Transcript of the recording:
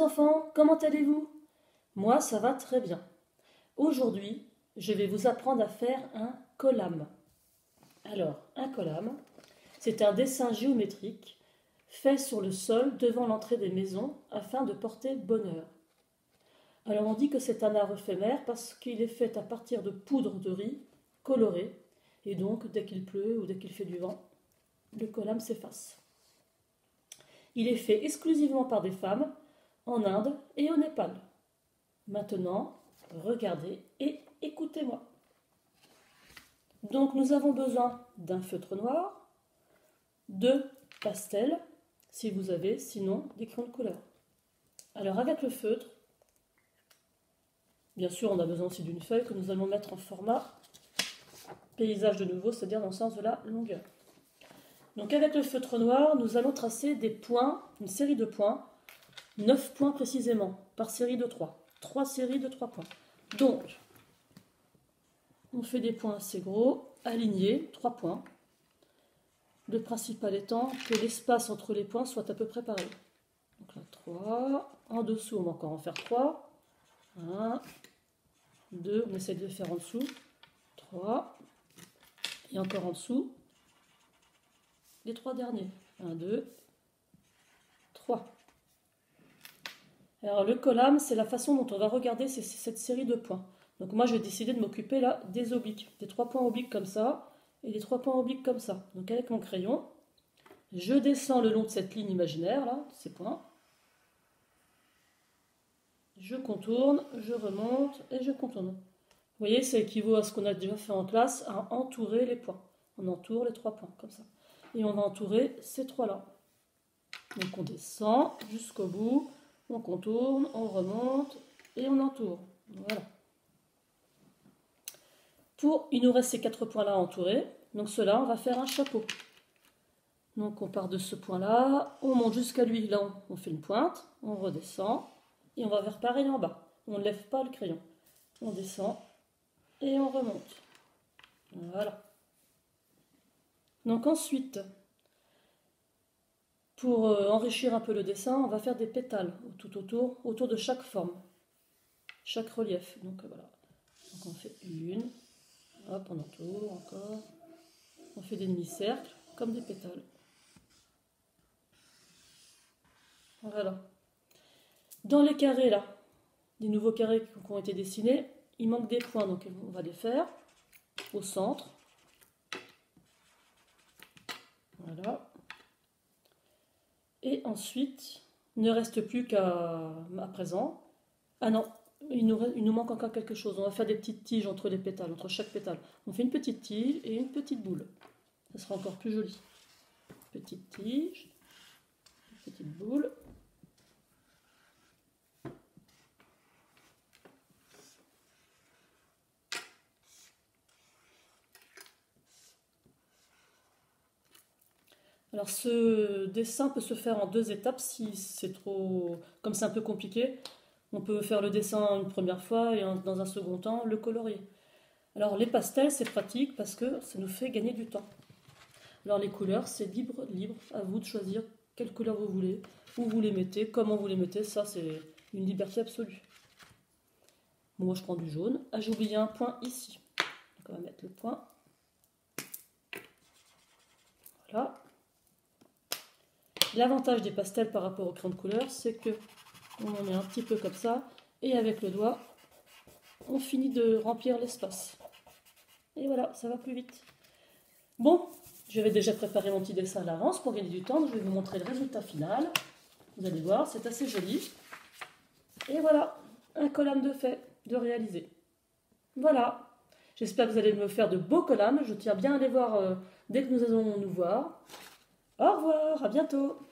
Enfants, comment allez-vous? Moi, ça va très bien. Aujourd'hui, je vais vous apprendre à faire un collame. Alors, un collame, c'est un dessin géométrique fait sur le sol devant l'entrée des maisons afin de porter bonheur. Alors, on dit que c'est un art éphémère parce qu'il est fait à partir de poudre de riz colorée et donc, dès qu'il pleut ou dès qu'il fait du vent, le collame s'efface. Il est fait exclusivement par des femmes en Inde et au Népal. Maintenant, regardez et écoutez-moi. Donc nous avons besoin d'un feutre noir, de pastels, si vous avez, sinon des crayons de couleur. Alors avec le feutre, bien sûr on a besoin aussi d'une feuille que nous allons mettre en format paysage de nouveau, c'est-à-dire dans le sens de la longueur. Donc avec le feutre noir, nous allons tracer des points, une série de points, 9 points précisément, par série de 3. 3 séries de 3 points. Donc, on fait des points assez gros, alignés, 3 points. Le principal étant que l'espace entre les points soit à peu près pareil. Donc là, 3. En dessous, on va encore en faire 3. 1, 2, on essaie de le faire en dessous. 3. Et encore en dessous. Les 3 derniers. 1, 2, 3. Alors le collame, c'est la façon dont on va regarder cette série de points. Donc moi, je vais décider de m'occuper là des obliques. Des 3 points obliques comme ça et des 3 points obliques comme ça. Donc avec mon crayon, je descends le long de cette ligne imaginaire, là, ces points. Je contourne, je remonte et je contourne. Vous voyez, ça équivaut à ce qu'on a déjà fait en classe, à entourer les points. On entoure les 3 points, comme ça. Et on va entourer ces 3-là. Donc on descend jusqu'au bout. On contourne, on remonte et on entoure. Voilà. Il nous reste ces 4 points-là à entourer. Donc cela, on va faire un chapeau. Donc on part de ce point-là, on monte jusqu'à lui. Là, on fait une pointe, on redescend et on va faire pareil en bas. On ne lève pas le crayon. On descend et on remonte. Voilà. Donc ensuite, pour enrichir un peu le dessin, on va faire des pétales tout autour de chaque forme, chaque relief. Donc voilà. Donc on fait une, hop, on entoure encore. On fait des demi-cercles comme des pétales. Voilà. Dans les carrés là, les nouveaux carrés qui ont été dessinés, il manque des points, donc on va les faire au centre. Voilà. Et ensuite, il ne reste plus qu'à présent. Ah non, il nous manque encore quelque chose. On va faire des petites tiges entre les pétales, entre chaque pétale. On fait une petite tige et une petite boule. Ça sera encore plus joli. Petite tige, petite boule. Alors ce dessin peut se faire en 2 étapes si c'est trop... Comme c'est un peu compliqué, on peut faire le dessin une première fois et dans un second temps le colorier. Alors les pastels c'est pratique parce que ça nous fait gagner du temps. Alors les couleurs c'est libre, à vous de choisir quelle couleur vous voulez, où vous les mettez, comment vous les mettez, ça c'est une liberté absolue. Moi je prends du jaune. Ah j'ai oublié un point ici. Donc on va mettre le point. Voilà. L'avantage des pastels par rapport aux crayons de couleur, c'est que on en met un petit peu comme ça, et avec le doigt, on finit de remplir l'espace. Et voilà, ça va plus vite. Bon, j'avais déjà préparé mon petit dessin à l'avance pour gagner du temps, donc je vais vous montrer le résultat final. Vous allez voir, c'est assez joli. Et voilà, un collame de fait, de réaliser. Voilà, j'espère que vous allez me faire de beaux collames. Je tiens bien à les voir dès que nous allons nous voir. Au revoir, à bientôt.